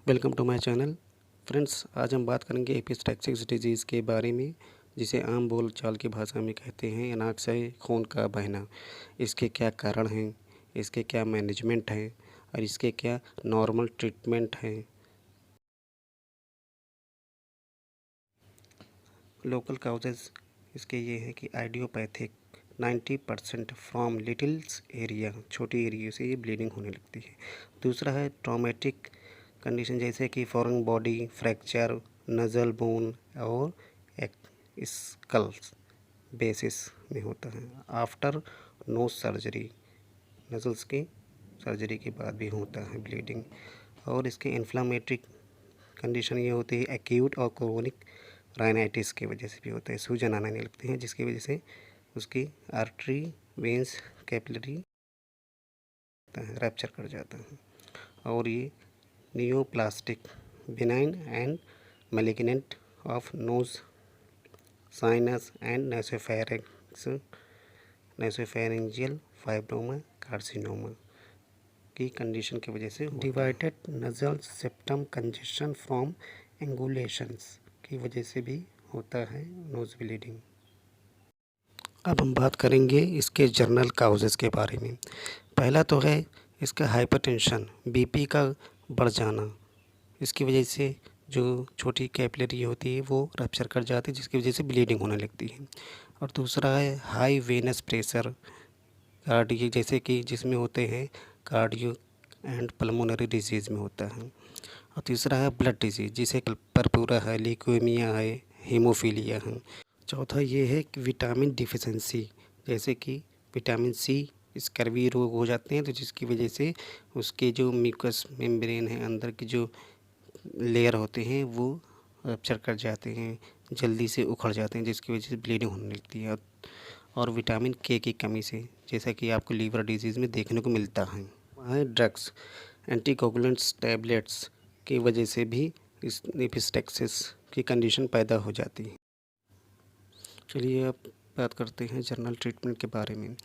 Welcome to my channel. Friends, आज हम बात करेंगे एपिस्टैक्सिस डिजीज़ के बारे में, जिसे आम बोल चाल की भाषा में कहते हैं नाक से खून का बहना। इसके क्या कारण हैं, इसके क्या मैनेजमेंट हैं और इसके क्या नॉर्मल ट्रीटमेंट हैं। लोकल काउजेज़ इसके ये हैं कि आइडियोपैथिक 90% फ्रॉम लिटिल्स एरिया, छोटी एरिया से ये ब्लीडिंग होने लगती है। दूसरा है ट्रॉमेटिक कंडीशन, जैसे कि फॉरेन बॉडी फ्रैक्चर, नज़ल बोन और स्कल्स बेसिस में होता है। आफ्टर नोज सर्जरी, नज़ल्स की सर्जरी के बाद भी होता है ब्लीडिंग। और इसके इन्फ्लामेटरी कंडीशन ये होती है एक्यूट और क्रोनिक राइनाइटिस की वजह से भी होता है। सूजन आने लगती है जिसकी वजह से उसकी आर्टरी, वेंस, कैपिलरी रैप्चर कर जाता है। और ये neoplastic benign and malignant of nose, sinus and nasopharyngeal fibroma carcinoma की कंडीशन की वजह से divided nasal septum congestion from angulations की वजह से भी होता है नोज ब्लीडिंग। अब हम बात करेंगे इसके जर्नल काउजेज़ के बारे में। पहला तो है इसका हाइपरटेंशन, बीपी का बढ़ जाना। इसकी वजह से जो छोटी कैपिलरी होती है वो रप्चर कर जाती है जिसकी वजह से ब्लीडिंग होने लगती है। और दूसरा है हाई वेनस प्रेशर, कार्डियक, जैसे कि जिसमें होते हैं कार्डियो एंड पल्मोनरी डिजीज़ में होता है। और तीसरा है ब्लड डिजीज़, जिसे परपूरा है, ल्यूकेमिया है, हीमोफीलिया है। चौथा ये है कि विटामिन डिफिशेंसी, जैसे कि विटामिन सी, स्कर्वी रोग हो जाते हैं, तो जिसकी वजह से उसके जो म्यूकस मेम्ब्रेन है, अंदर की जो लेयर होते हैं वो रप्चर कर जाते हैं, जल्दी से उखड़ जाते हैं जिसकी वजह से ब्लीडिंग होने लगती है। और विटामिन के की कमी से, जैसा कि आपको लीवर डिजीज़ में देखने को मिलता है। ड्रग्स, एंटीकोगुलेंट्स, टैबलेट्स की वजह से भी इस एपिस्टैक्सिस की कंडीशन पैदा हो जाती है। चलिए अब बात करते हैं जनरल ट्रीटमेंट के बारे में।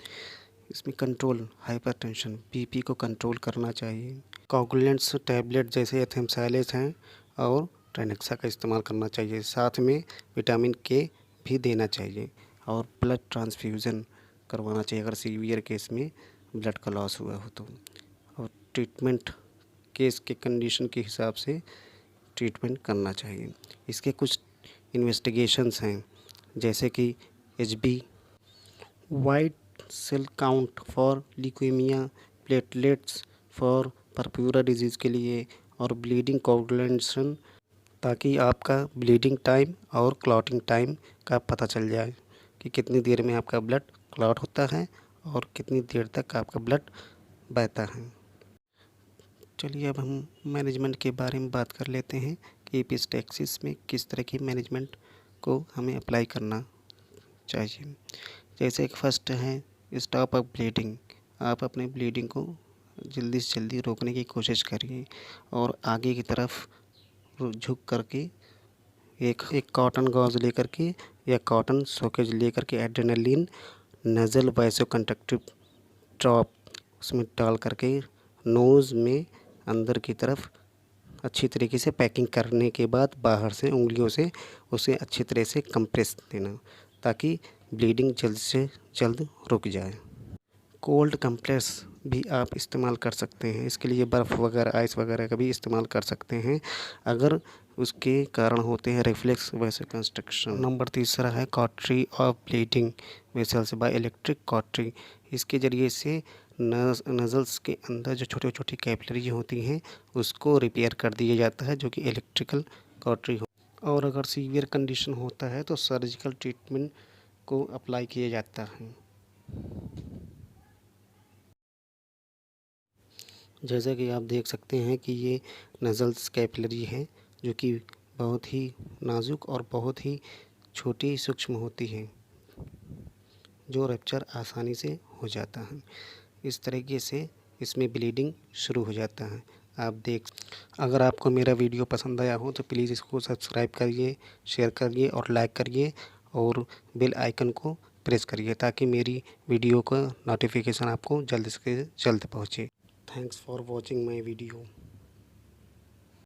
इसमें कंट्रोल, हाइपरटेंशन, बीपी को कंट्रोल करना चाहिए। कोगुलेंट्स टैबलेट जैसे एथेम्पसाइलेस हैं और ट्राइनेक्सा का इस्तेमाल करना चाहिए। साथ में विटामिन के भी देना चाहिए और ब्लड ट्रांसफ्यूज़न करवाना चाहिए अगर सीवियर केस में ब्लड का लॉस हुआ हो तो। और ट्रीटमेंट केस के कंडीशन के हिसाब से ट्रीटमेंट करना चाहिए। इसके कुछ इन्वेस्टिगेशंस हैं, जैसे कि HB, white cell count for leukaemia, platelets for purpura disease के लिए, और ब्लीडिंग कोगुलेशन, ताकि आपका ब्लीडिंग टाइम और क्लॉटिंग टाइम का पता चल जाए कि कितनी देर में आपका ब्लड क्लॉट होता है और कितनी देर तक आपका ब्लड बहता है। चलिए अब हम मैनेजमेंट के बारे में बात कर लेते हैं कि एपिस्टैक्सिस में किस तरह की मैनेजमेंट को हमें अप्लाई करना चाहिए। जैसे एक फर्स्ट है स्टॉप ऑफ ब्लीडिंग। आप अपने ब्लीडिंग को जल्दी से जल्दी रोकने की कोशिश करिए और आगे की तरफ झुक करके एक कॉटन गॉज लेकर के या कॉटन सोकेज लेकर के एड्रेनालिन नज़ल वैसोकंडक्टिव ड्रॉप उसमें डाल करके नोज़ में अंदर की तरफ अच्छी तरीके से पैकिंग करने के बाद बाहर से उंगलियों से उसे अच्छी तरह से कंप्रेस देना, ताकि ब्लीडिंग जल्द से जल्द रुक जाए। कोल्ड कंप्रेस भी आप इस्तेमाल कर सकते हैं। इसके लिए बर्फ़ वगैरह, आइस वगैरह का भी इस्तेमाल कर सकते हैं अगर उसके कारण होते हैं रिफ्लेक्स वैसोकंस्ट्रिक्शन। नंबर तीसरा है cautery of bleeding vessels by electric cautery. इसके ज़रिए से नज़ल्स के अंदर जो छोटी छोटी कैपिलरी होती हैं उसको रिपेयर कर दिया जाता है, जो कि इलेक्ट्रिकल कॉटरी हो। और अगर सीवियर कंडीशन होता है तो सर्जिकल ट्रीटमेंट को अप्लाई किया जाता है। जैसा कि आप देख सकते हैं कि ये नज़ल्स कैपिलरी है, जो कि बहुत ही नाजुक और बहुत ही छोटी सूक्ष्म होती है, जो रप्चर आसानी से हो जाता है। इस तरीके से इसमें ब्लीडिंग शुरू हो जाता है। अगर आपको मेरा वीडियो पसंद आया हो तो प्लीज़ इसको सब्सक्राइब करिए, शेयर करिए और लाइक करिए और बेल आइकन को प्रेस करिए, ताकि मेरी वीडियो का नोटिफिकेशन आपको जल्द से जल्द पहुँचे। Thanks for watching my video.